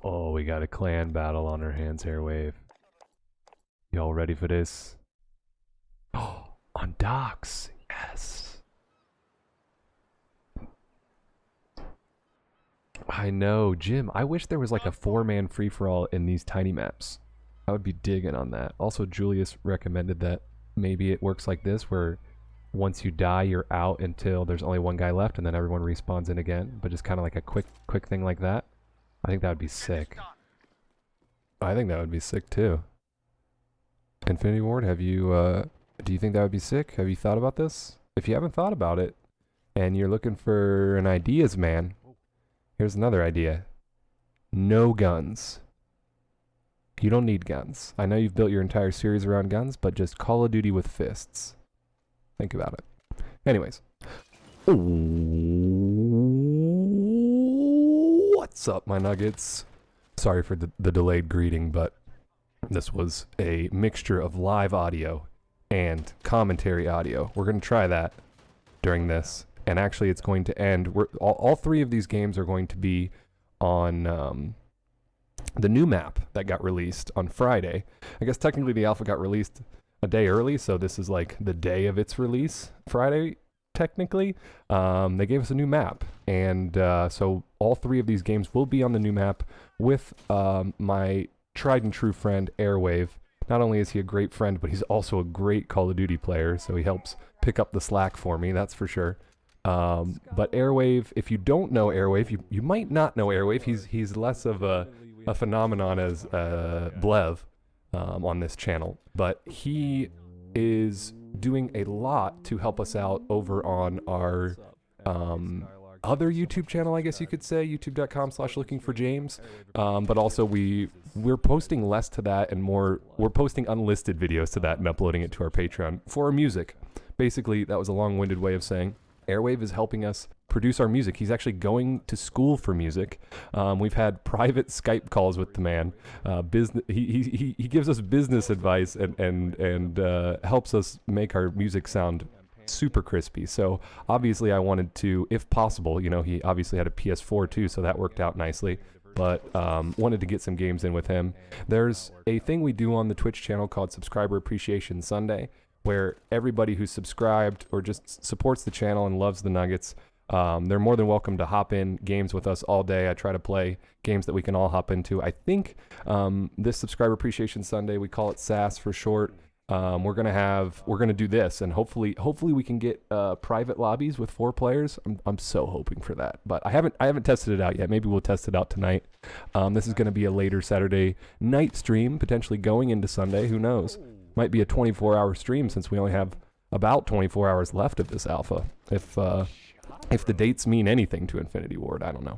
Oh, we got a clan battle on our hands, Aiirwave. Y'all ready for this? Oh, on docks. Yes. I know, Jim. I wish there was like a 4-man free-for-all in these tiny maps. I would be digging on that. Also, Julius recommended that maybe it works like this, where once you die, you're out until there's only one guy left, and then everyone respawns in again. But just kind of like a quick thing like that. I think that would be sick. I think that would be sick too. Infinity Ward, have you, do you think that would be sick? Have you thought about this? If you haven't thought about it, and you're looking for an ideas man, here's another idea. No guns. You don't need guns. I know you've built your entire series around guns, but just Call of Duty with fists. Think about it. Anyways. What's up, my nuggets? Sorry for the delayed greeting, but this was a mixture of live audio and commentary audio. We're going to try that during this. And actually, it's going to end. All three of these games are going to be on the new map that got released on Friday. I guess technically the alpha got released a day early, so this is like the day of its release, Friday, technically. They gave us a new map, and so all three of these games will be on the new map with my tried and true friend, Aiirwave. Not only is he a great friend, but he's also a great Call of Duty player, so he helps pick up the slack for me, that's for sure. But Aiirwave, if you don't know Aiirwave, you might not know Aiirwave. He's less of a phenomenon as Blev on this channel, but he is doing a lot to help us out over on our other YouTube channel, I guess you could say, youtube.com/lookingforjames. But also we're posting less to that and more, we're posting unlisted videos to that and uploading it to our Patreon for our music. Basically, that was a long-winded way of saying Aiirwave is helping us produce our music. He's actually going to school for music. We've had private Skype calls with the man. He gives us business advice and helps us make our music sound super crispy. So obviously I wanted to, if possible, you know, he obviously had a PS4 too, so that worked out nicely. But wanted to get some games in with him. There's a thing we do on the Twitch channel called Subscriber Appreciation Sunday, where everybody who's subscribed or just supports the channel and loves the Nuggets, they're more than welcome to hop in games with us all day. I try to play games that we can all hop into. I think this Subscriber Appreciation Sunday, we call it SAS for short. We're gonna do this, and hopefully we can get private lobbies with 4 players. I'm so hoping for that, but I haven't tested it out yet. Maybe we'll test it out tonight. This is gonna be a later Saturday night stream, potentially going into Sunday. Who knows? Might be a 24-hour stream since we only have about 24 hours left of this alpha. If the dates mean anything to Infinity Ward, I don't know.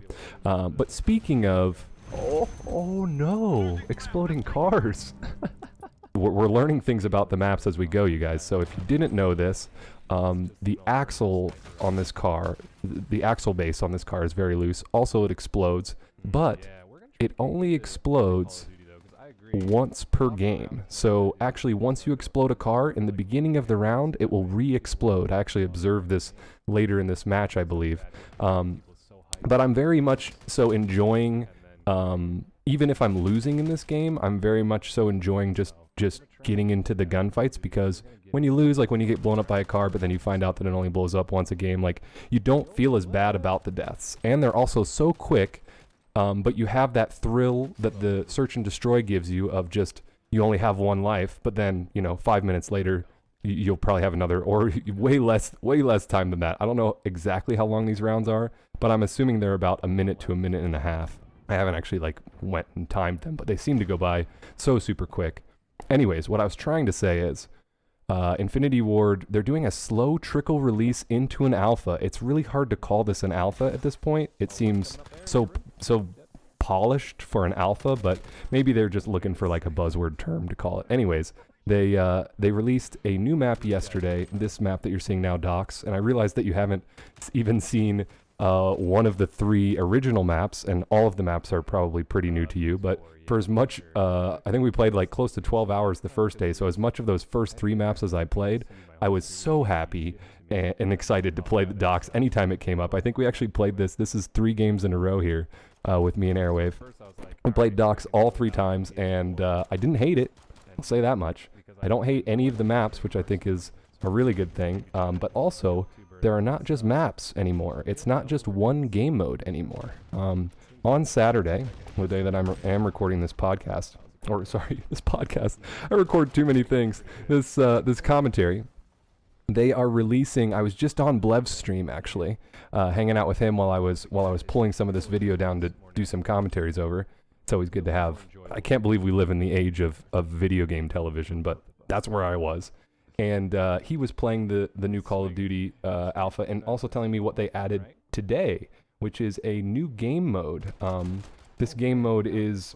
But speaking of, oh no, exploding cars. We're learning things about the maps as we go, you guys. So if you didn't know this, the axle on this car, the axle base on this car is very loose. Also, it explodes, but it only explodes once per game. So actually, once you explode a car in the beginning of the round, it will re-explode. I actually observed this later in this match, I believe. But I'm very much so enjoying, even if I'm losing in this game, I'm very much so enjoying just getting into the gunfights, because when you lose, like when you get blown up by a car, but then you find out that it only blows up once a game, like you don't feel as bad about the deaths. And they're also so quick. But you have that thrill that the search and destroy gives you of just, you only have one life, but then, you know, 5 minutes later, you'll probably have another, or way less time than that. I don't know exactly how long these rounds are, but I'm assuming they're about a minute to a minute and a half. I haven't actually like went and timed them, but they seem to go by so super quick. Anyways, what I was trying to say is, Infinity Ward, they're doing a slow trickle release into an alpha. It's really hard to call this an alpha at this point. It seems so polished for an alpha, but maybe they're just looking for like a buzzword term to call it. Anyways, they released a new map yesterday, this map that you're seeing now, Docs, and I realized that you haven't even seen one of the 3 original maps, and all of the maps are probably pretty new to you, but for as much, I think we played like close to 12 hours the first day, so as much of those first 3 maps as I played, I was so happy and excited to play the Docs anytime it came up. I think we actually played this is 3 games in a row here. with me and Aiirwave. We played docks all 3 times, and I didn't hate it. I'll say that much. I don't hate any of the maps, which I think is a really good thing. But also, there are not just maps anymore. It's not just one game mode anymore. On Saturday, the day that I am recording this podcast, or sorry, this podcast, I record too many things. This commentary. They are releasing. I was just on Blev's stream actually, hanging out with him while I was pulling some of this video down to do some commentaries over. It's always good to have. I can't believe we live in the age of video game television, but that's where I was. And he was playing the new Call of Duty alpha, and also telling me what they added today, which is a new game mode. This game mode is.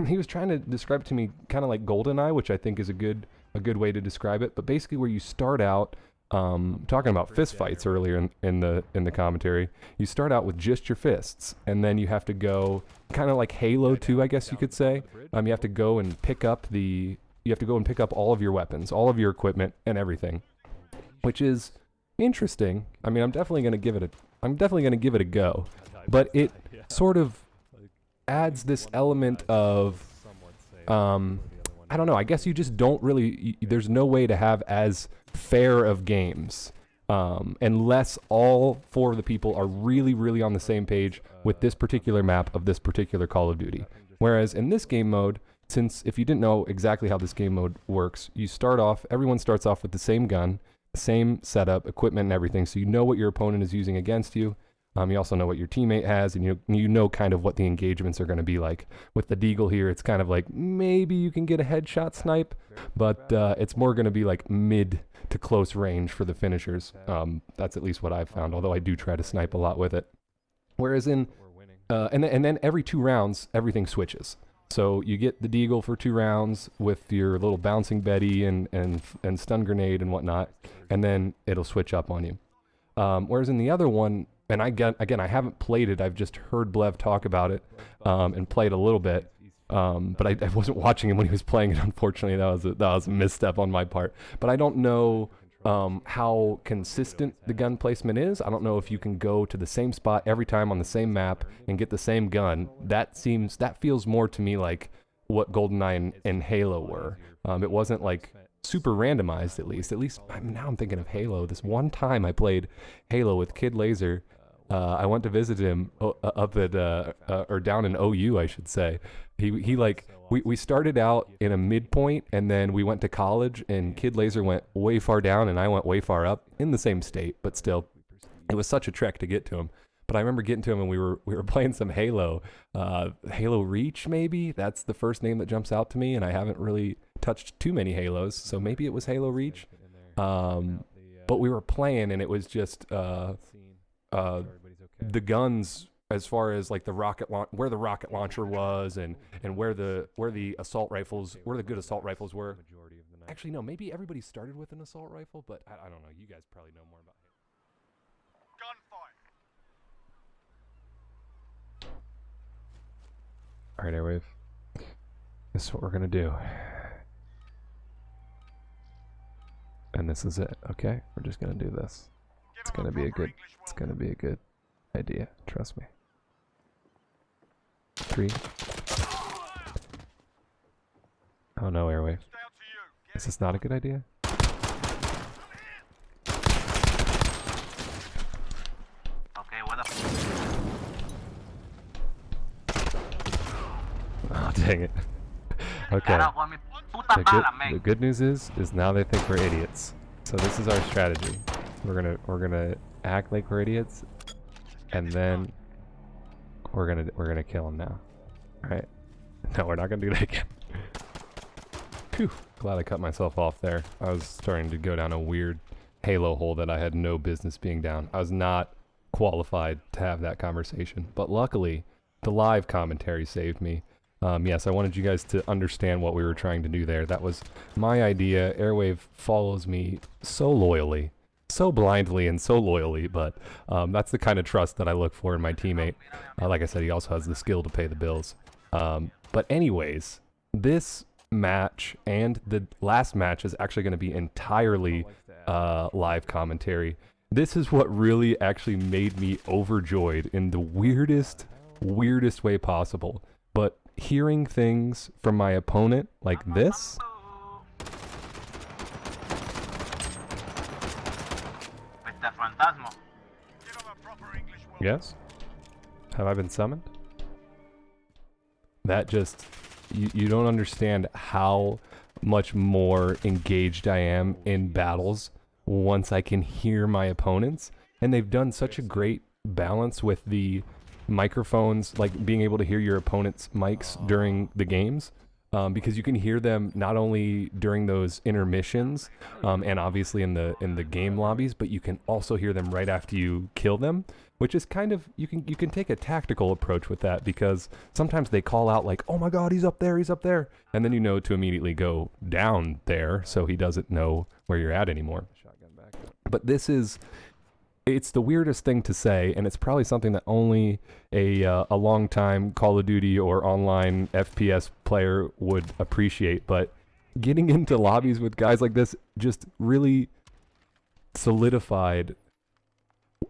He was trying to describe it to me kind of like GoldenEye, which I think is a good way to describe it. But basically, where you start out. Talking about fist fights earlier in the commentary, you start out with just your fists, and then you have to go kind of like Halo 2, I guess you could say. You have to go and pick up all of your weapons, all of your equipment, and everything, which is interesting. I mean, I'm definitely gonna give it a go, but it sort of adds this element of I don't know. I guess you just don't really. There's no way to have as fair of games unless all 4 of the people are really, really on the same page with this particular map of this particular Call of Duty. Whereas in this game mode, since if you didn't know exactly how this game mode works, everyone starts off with the same gun, same setup, equipment, and everything, so you know what your opponent is using against you. You also know what your teammate has, and you know kind of what the engagements are going to be like. With the Deagle here, it's kind of like maybe you can get a headshot snipe, but it's more going to be like mid to close range for the finishers. That's at least what I've found, although I do try to snipe a lot with it. Whereas and then every 2 rounds, everything switches. So you get the Deagle for 2 rounds with your little bouncing Betty and stun grenade and whatnot, and then it'll switch up on you. Whereas in the other one, and again, I haven't played it. I've just heard Blev talk about it and played a little bit. But I wasn't watching him when he was playing it. Unfortunately, that was a misstep on my part. But I don't know how consistent the gun placement is. I don't know if you can go to the same spot every time on the same map and get the same gun. That feels more to me like what GoldenEye and Halo were. It wasn't like super randomized, at least. Now I'm thinking of Halo. This one time I played Halo with Kid Laser. I went to visit him up at or down in OU, I should say. We started out in a midpoint, and then we went to college, and Kid Laser went way far down, and I went way far up in the same state, but still, it was such a trek to get to him. But I remember getting to him, and we were playing some Halo, Halo Reach maybe. That's the first name that jumps out to me, and I haven't really touched too many Halos, so maybe it was Halo Reach. But we were playing, and it was just the guns, as far as like where the rocket launcher was, and where the assault rifles, where the good assault rifles were. Actually, no, maybe everybody started with an assault rifle, but I don't know. You guys probably know more about it. All right, Aiirwave. This is what we're gonna do, and this is it. Okay, we're just gonna do this. It's gonna be a good idea. Trust me. 3. Oh no, Aiirwave. Is this not a good idea? Okay, what up? Oh, dang it. Okay. The good news is now they think we're idiots. So this is our strategy. We're gonna act like we're idiots, and then we're gonna kill them now. All right? No, we're not gonna do that again. Phew. Glad I cut myself off there. I was starting to go down a weird Halo hole that I had no business being down. I was not qualified to have that conversation, but luckily the live commentary saved me. Yes, I wanted you guys to understand what we were trying to do there. That was my idea. Aiirwave follows me so loyally, so blindly and so loyally, but that's the kind of trust that I look for in my teammate. Like I said, he also has the skill to pay the bills. But anyways, this match and the last match is actually going to be entirely live commentary. This is what really actually made me overjoyed in the weirdest weirdest way possible. But hearing things from my opponent like this, MisterFantasmo. yes? Have I been summoned? That just, you don't understand how much more engaged I am in battles once I can hear my opponents. And they've done such a great balance with the microphones, like being able to hear your opponent's mics during the games. Because you can hear them not only during those intermissions, and obviously in the game lobbies, but you can also hear them right after you kill them, which is kind of, you can take a tactical approach with that, because sometimes they call out like, oh my god, he's up there, and then you know to immediately go down there so he doesn't know where you're at anymore. But it's the weirdest thing to say, and it's probably something that only a long-time Call of Duty or online FPS player would appreciate. But getting into lobbies with guys like this just really solidified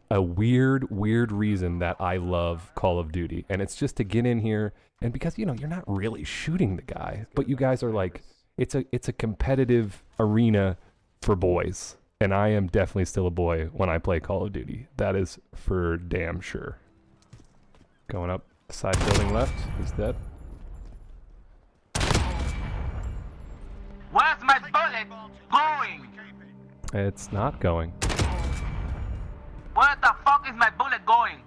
a weird reason that I love Call of Duty. And it's just to get in here, and because, you know, you're not really shooting the guy, but you guys are like, it's a competitive arena for boys. And I am definitely still a boy when I play Call of Duty. That is for damn sure. Going up, side building left. He's dead. Where's my bullet going? It's not going. Where the fuck is my bullet going?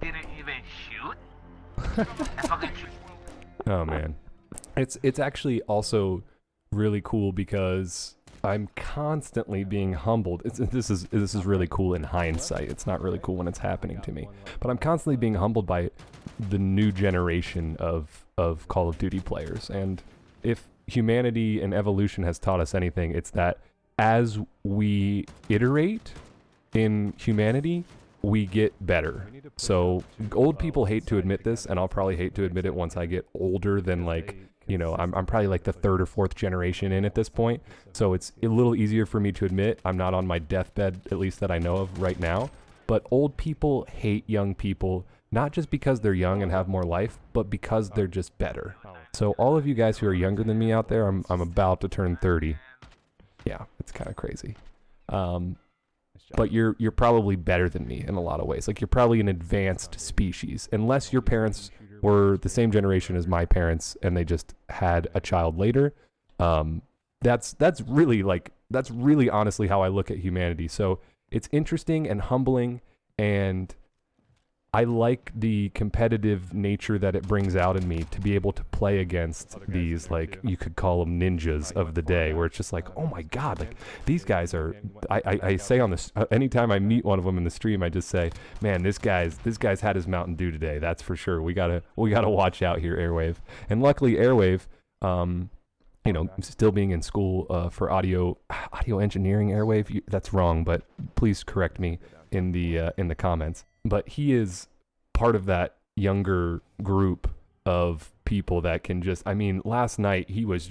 Didn't even shoot? I fucking shoot. Oh man. It's actually also really cool because I'm constantly being humbled. This is really cool in hindsight. It's not really cool when it's happening to me, but I'm constantly being humbled by the new generation of Call of Duty players. And if humanity and evolution has taught us anything, it's that as we iterate in humanity, we get better. So old people hate to admit this, and I'll probably hate to admit it once I get older than, like, you know, I'm probably like the third or fourth generation in at this point. So it's a little easier for me to admit I'm not on my deathbed, at least that I know of right now. But old people hate young people, not just because they're young and have more life, but because they're just better. So all of you guys who are younger than me out there, I'm about to turn 30. Yeah, it's kind of crazy. But you're probably better than me in a lot of ways. Like, you're probably an advanced species, unless your parents were the same generation as my parents and they just had a child later. That's really honestly how I look at humanity. So it's interesting and humbling, and I like the competitive nature that it brings out in me to be able to play against these, like, you could call them ninjas of the day, where it's just like, oh my god, like, these guys are, I say on this, anytime I meet one of them in the stream, I just say, man, this guy's had his Mountain Dew today, that's for sure. We gotta watch out here, Aiirwave. And luckily Aiirwave, you know, still being in school for audio engineering, Aiirwave, that's wrong, but please correct me in the comments. But he is part of that younger group of people that can just, I mean, last night he was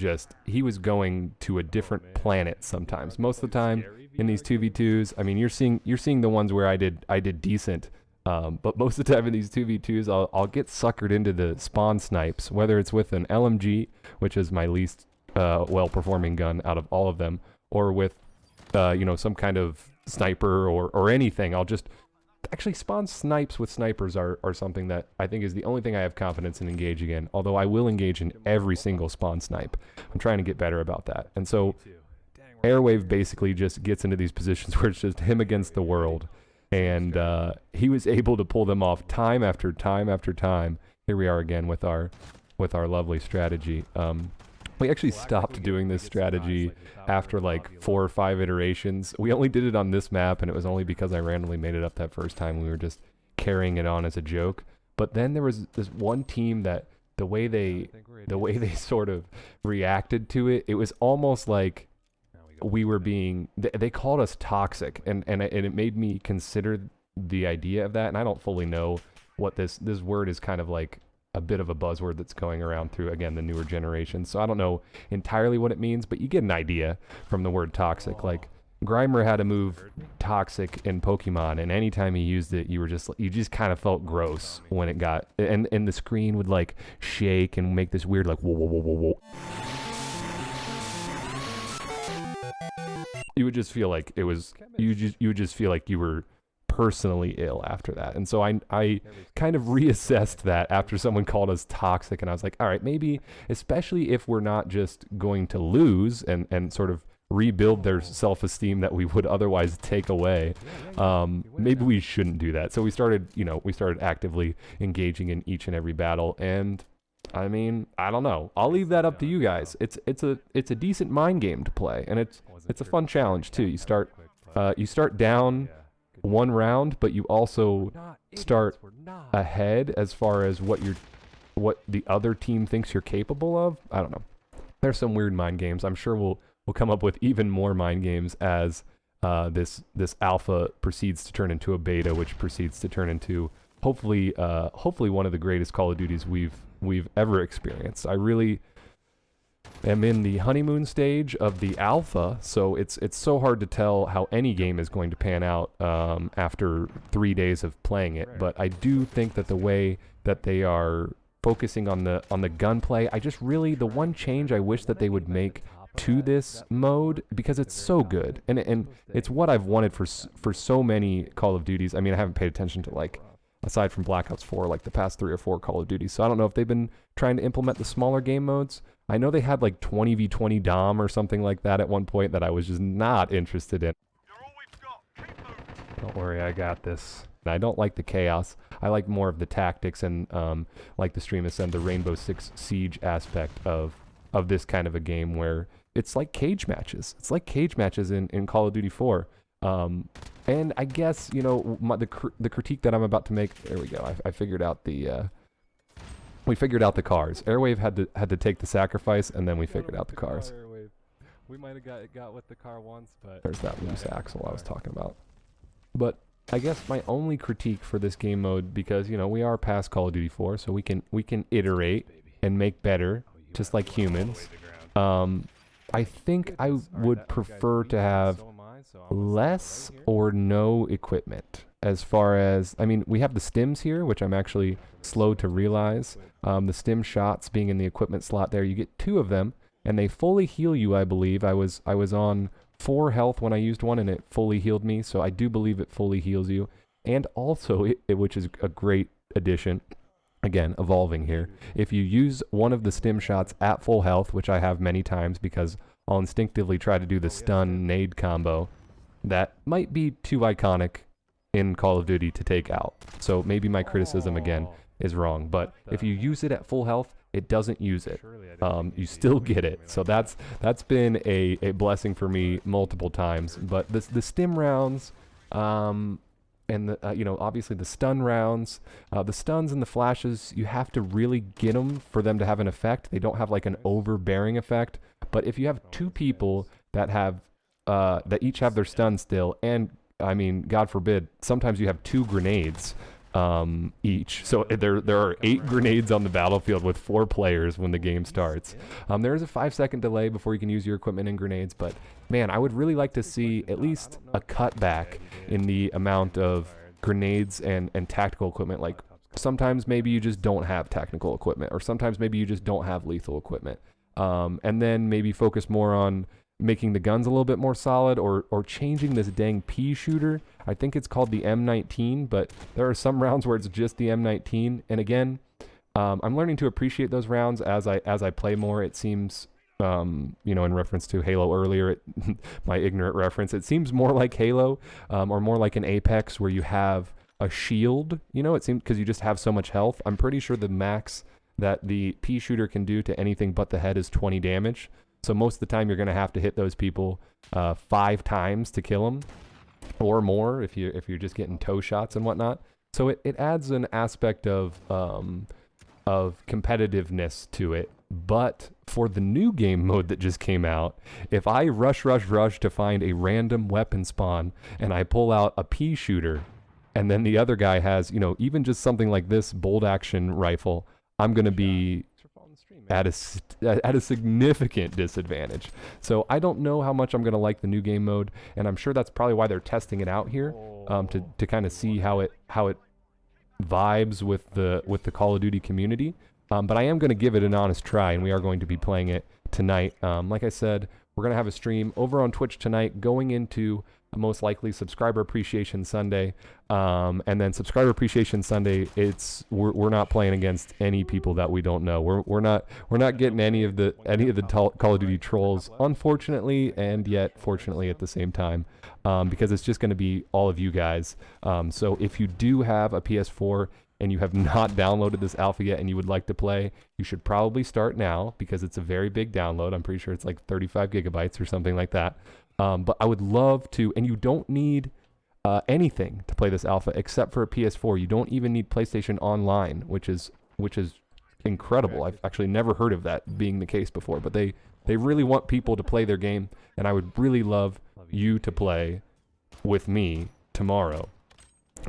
going to a different planet sometimes. Most of the time in these 2v2s, I mean, you're seeing the ones where I did decent. But most of the time in these 2v2s, I'll get suckered into the spawn snipes, whether it's with an LMG, which is my least well-performing gun out of all of them, or with you know, some kind of sniper or anything. I'll just actually spawn snipes with snipers are something that I think is the only thing I have confidence in engaging in, although I will engage in every single spawn snipe. I'm trying to get better about that. And so Aiirwave basically just gets into these positions where it's just him against the world, and he was able to pull them off time after time after time. Here we are again with our lovely strategy. We actually stopped doing this strategy after like 4 or 5 iterations. We only did it on this map, and it was only because I randomly made it up that first time. We were just carrying it on as a joke. But then there was this one team that the way they sort of reacted to it, it was almost like we were being, they called us toxic, and it made me consider the idea of that. And I don't fully know what this word is, kind of like a bit of a buzzword that's going around through, again, the newer generation. So I don't know entirely what it means, but you get an idea from the word toxic. Like, Grimer had a move Toxic in Pokemon, and anytime he used it, you just kind of felt gross when it got, and the screen would like shake and make this weird like whoa whoa whoa whoa whoa. You would just feel like it was you would just feel like you were personally ill after that. And so I kind of reassessed that after someone called us toxic, and I was like, all right, maybe, especially if we're not just going to lose and sort of rebuild their self-esteem that we would otherwise take away, maybe we shouldn't do that. So we started actively engaging in each and every battle, and I mean, I don't know, I'll leave that up to you guys. It's a decent mind game to play, and it's a fun challenge too. You start down one round, but you also start ahead as far as what the other team thinks you're capable of. I don't know. There's some weird mind games. I'm sure we'll come up with even more mind games as this alpha proceeds to turn into a beta, which proceeds to turn into hopefully one of the greatest Call of Duties we've ever experienced. I really am in the honeymoon stage of the alpha, so it's so hard to tell how any game is going to pan out after 3 days of playing it. But I do think that the way that they are focusing on the gunplay, the one change I wish that they would make to this mode, because it's so good and it's what I've wanted for so many Call of Duties. I mean, I haven't paid attention to, like, aside from Black Ops 4, like the past 3 or 4 Call of Duty. So I don't know if they've been trying to implement the smaller game modes. I know they had like 20v20 Dom or something like that at one point that I was just not interested in. Don't worry, I got this. I don't like the chaos. I like more of the tactics and, like the stream has said, the Rainbow Six Siege aspect of this kind of a game, where it's like cage matches. It's like cage matches in Call of Duty 4. And I guess, you know, the critique that I'm about to make, there we go. I figured out we figured out the cars. Aiirwave had to take the sacrifice, and then we figured out the cars. We might have got with the car once, but there's that loose axle I was talking about. But I guess my only critique for this game mode, because, you know, we are past Call of Duty 4, so we can iterate and make better, just like humans. I think I would prefer to have less or no equipment. As far as, I mean, we have the stims here, which I'm actually slow to realize. The stim shots being in the equipment slot there, you get 2 of them, and they fully heal you, I believe. I was on 4 health when I used one, and it fully healed me, so I do believe it fully heals you. And also, which is a great addition, again, evolving here, if you use one of the stim shots at full health, which I have many times because I'll instinctively try to do the stun nade combo, that might be too iconic in Call of Duty to take out. So maybe my criticism again is wrong, but if you use it at full health, it doesn't use it. You still get it. So that's been a blessing for me multiple times. But the stim rounds, and the you know, obviously the stun rounds, the stuns and the flashes, you have to really get them for them to have an effect. They don't have like an overbearing effect. But if you have 2 people that have that each have their stun still, and I mean, God forbid, sometimes you have 2 grenades each. So there are 8 grenades on the battlefield with 4 players when the game starts. There is a 5-second delay before you can use your equipment and grenades, but man, I would really like to see at least a cutback in the amount of grenades and tactical equipment. Like, sometimes maybe you just don't have technical equipment, or sometimes maybe you just don't have lethal equipment. And then maybe focus more on making the guns a little bit more solid, or changing this dang pea shooter. I think it's called the M19, but there are some rounds where it's just the M19. And again, I'm learning to appreciate those rounds as I play more. It seems, you know, in reference to Halo earlier, my ignorant reference, it seems more like Halo, or more like an Apex, where you have a shield. You know, it seems, because you just have so much health. I'm pretty sure the max that the pea shooter can do to anything but the head is 20 damage. So most of the time you're going to have to hit those people 5 times to kill them, or more if you're just getting toe shots and whatnot. So it adds an aspect of competitiveness to it. But for the new game mode that just came out, if I rush to find a random weapon spawn and I pull out a pea shooter, and then the other guy has, you know, even just something like this bolt action rifle, I'm going to be at a significant disadvantage. So I don't know how much I'm gonna like the new game mode, and I'm sure that's probably why they're testing it out here, to kind of see how it vibes with the Call of Duty community. But I am gonna give it an honest try, and we are going to be playing it tonight. Like I said, we're gonna have a stream over on Twitch tonight, going into most likely Subscriber Appreciation Sunday, and then Subscriber Appreciation Sunday, we're not playing against any people that we don't know. We're not getting any of the Call of Duty trolls, unfortunately, and yet fortunately at the same time, because it's just going to be all of you guys. So if you do have a PS4 and you have not downloaded this alpha yet and you would like to play, you should probably start now, because it's a very big download. I'm pretty sure it's like 35 gigabytes or something like that. But I would love to, and you don't need anything to play this alpha except for a PS4. You don't even need PlayStation Online, which is incredible. I've actually never heard of that being the case before, but they really want people to play their game, and I would really love you to play with me tomorrow.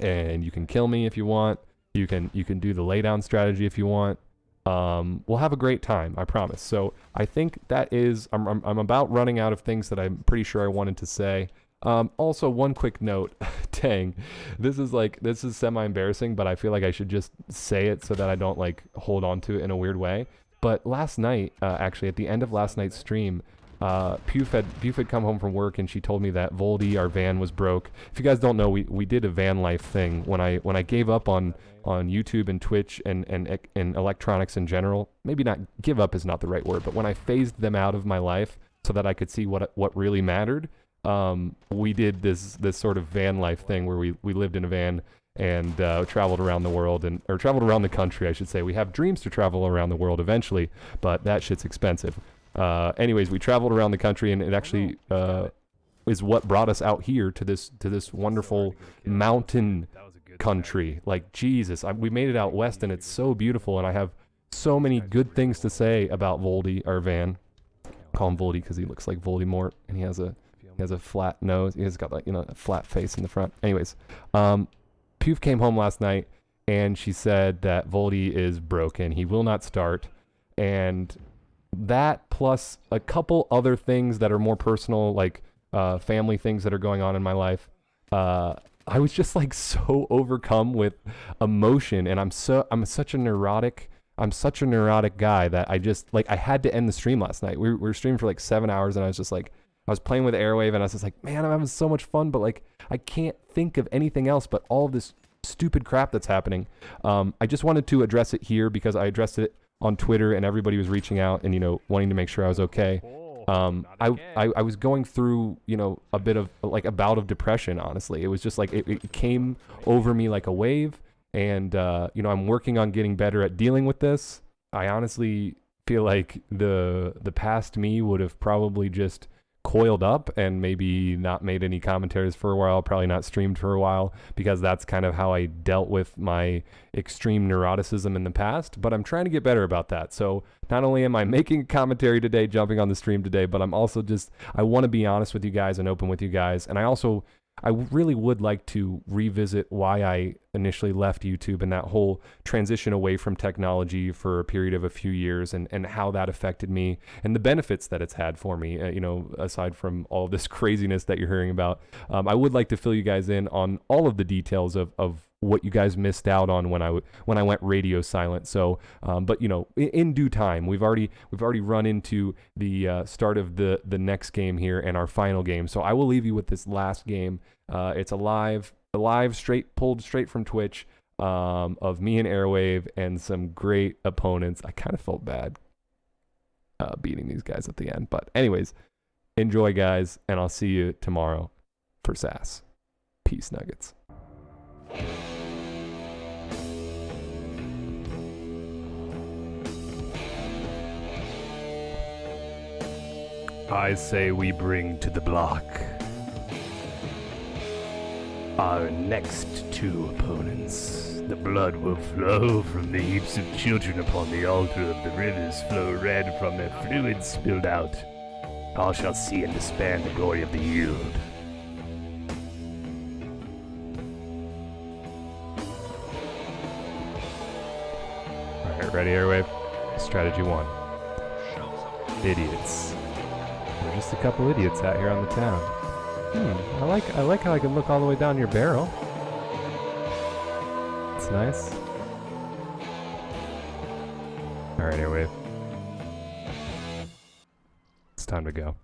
And you can kill me if you want. You can do the laydown strategy if you want. We'll have a great time, I promise. So I think that is, I'm about running out of things that I'm pretty sure I wanted to say. Also, one quick note. Dang, this is semi-embarrassing, but I feel like I should just say it so that I don't like hold on to it in a weird way. But last night, actually at the end of last night's stream, Puf had come home from work, and she told me that Voldy, our van, was broke. If you guys don't know, we did a van life thing when I gave up on YouTube and Twitch and electronics in general. Maybe not give up is not the right word, but when I phased them out of my life so that I could see what really mattered, we did this sort of van life thing where we lived in a van and traveled around the world, or traveled around the country, I should say. We have dreams to travel around the world eventually, but that shit's expensive. Anyways, we traveled around the country, and it actually is what brought us out here to this wonderful mountain country. Like, Jesus, we made it out west, and it's so beautiful, and I have so many good things to say about Voldy, our van. Call him Voldy because he looks like Voldemort, and he has a flat nose. He has got like, a flat face in the front. Anyways, Puf came home last night, and she said that Voldy is broken. He will not start, and that plus a couple other things that are more personal, like family things that are going on in my life, I was just like so overcome with emotion, and I'm such a neurotic guy that I had to end the stream last night. We were streaming for like 7 hours, and I was playing with Aiirwave, and I was just like, man, I'm having so much fun, but like I can't think of anything else but all of this stupid crap that's happening. I just wanted to address it here because I addressed it on Twitter, and everybody was reaching out and wanting to make sure I was okay. I was going through a bit of like a bout of depression. Honestly, it was just like it came over me like a wave, and I'm working on getting better at dealing with this. I honestly feel like the past me would have probably just coiled up and maybe not made any commentaries for a while, probably not streamed for a while, because that's kind of how I dealt with my extreme neuroticism in the past. But I'm trying to get better about that. So not only am I making a commentary today, jumping on the stream today, but I'm also I want to be honest with you guys and open with you guys. And I really would like to revisit why I initially left YouTube and that whole transition away from technology for a period of a few years, and how that affected me and the benefits that it's had for me, aside from all this craziness that you're hearing about. I would like to fill you guys in on all of the details of what you guys missed out on when I went radio silent. So, but in due time, we've already run into the start of the next game here and our final game. So I will leave you with this last game. It's a live pulled straight from Twitch, of me and Aiirwave and some great opponents. I kind of felt bad beating these guys at the end, but anyways, enjoy guys, and I'll see you tomorrow for SAS. Peace, Nuggets. I say we bring to the block our next two opponents. The blood will flow from the heaps of children upon the altar of the rivers flow red from their fluids spilled out. All shall see and despair in the glory of the yield. Alright, ready, Aiirwave? Strategy 1. Idiots. We're just a couple idiots out here on the town. I like how I can look all the way down your barrel. It's nice. Alright, Aiirwave. It's time to go.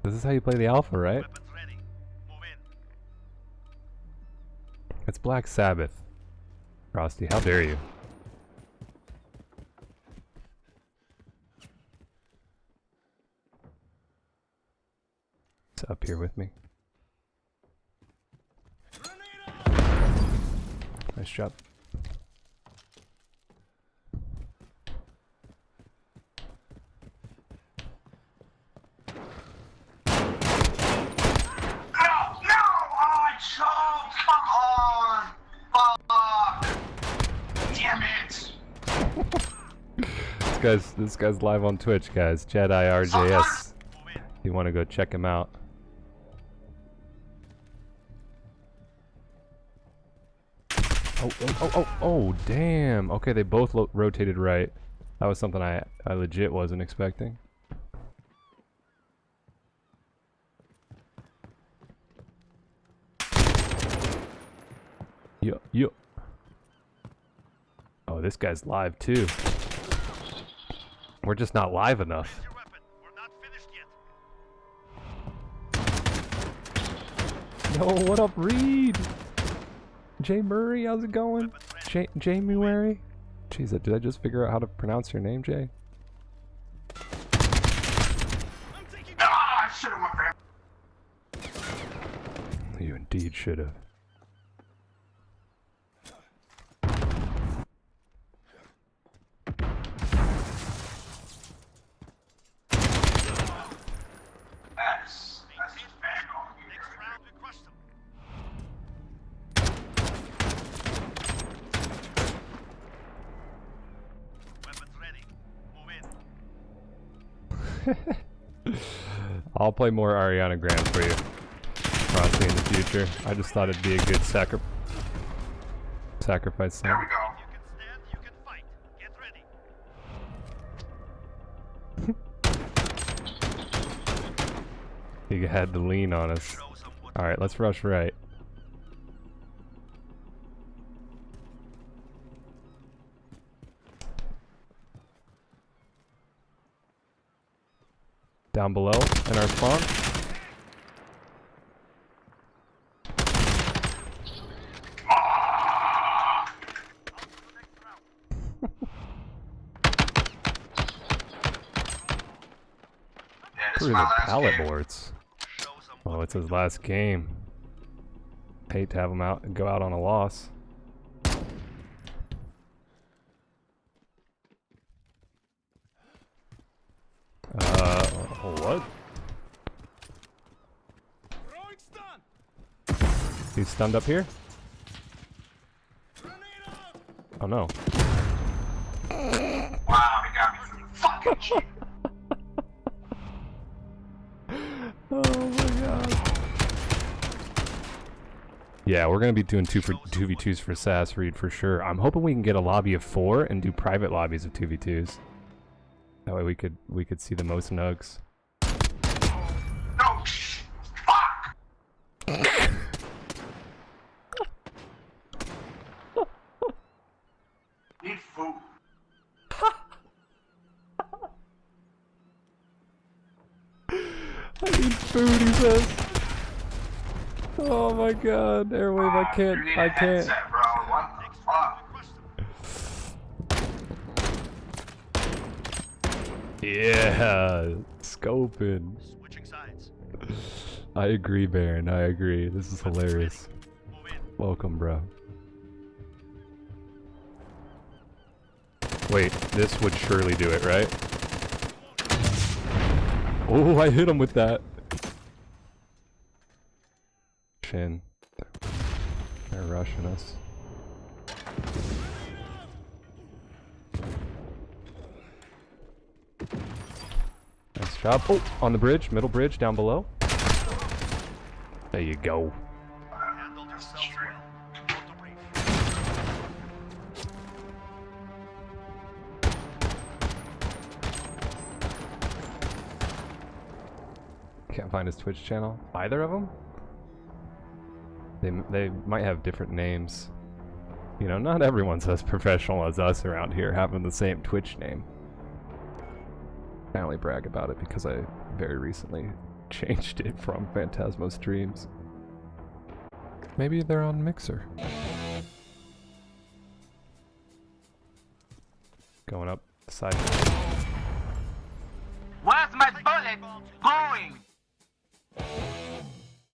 This is how you play the alpha, right? It's Black Sabbath. Frosty, how dare you? It's up here with me. Nice job. This guy's live on Twitch, guys. Jedi RJS. You want to go check him out? Oh, damn. Okay, they both rotated right. That was something I legit wasn't expecting. Yo. Oh, this guy's live too. We're just not live enough. Yo, what up, Reed? Jay Murray, how's it going? Jamie Murray? Jeez, did I just figure out how to pronounce your name, Jay? You indeed should have. I'll play more Ariana Grande for you, Frosty, in the future. I just thought it'd be a good sacrifice song. There we go. You can fight. Get ready. He had to lean on us. Alright, let's rush right. Down below in our spawn. Through the pallet boards. Oh, it's his last game. Hate to have him out and go out on a loss. What? He's stunned up here? Oh no. Wow, he got me from the fucking shit. Oh my god. Yeah, we're gonna be doing 2v2s for SAS Reed for sure. I'm hoping we can get a lobby of 4 and do private lobbies of 2v2s. That way we could see the most nugs. No, fuck. Need food. I need food, he says. Oh my god, Aiirwave, I can't. Headset, bro. What the fuck? Yeah, scoping. Switching sides. I agree, Baron. I agree. This is hilarious. Welcome, bro. Wait, this would surely do it, right? Oh, I hit him with that. Shin. They're rushing us. Nice job. Oh, on the bridge, middle bridge, down below. There you go. Can't find his Twitch channel. Either of them? They might have different names. You know, not everyone's as professional as us around here having the same Twitch name. I only brag about it because I very recently changed it from Phantasmo streams. Maybe they're on Mixer. Going up the side. Where's my bullet going?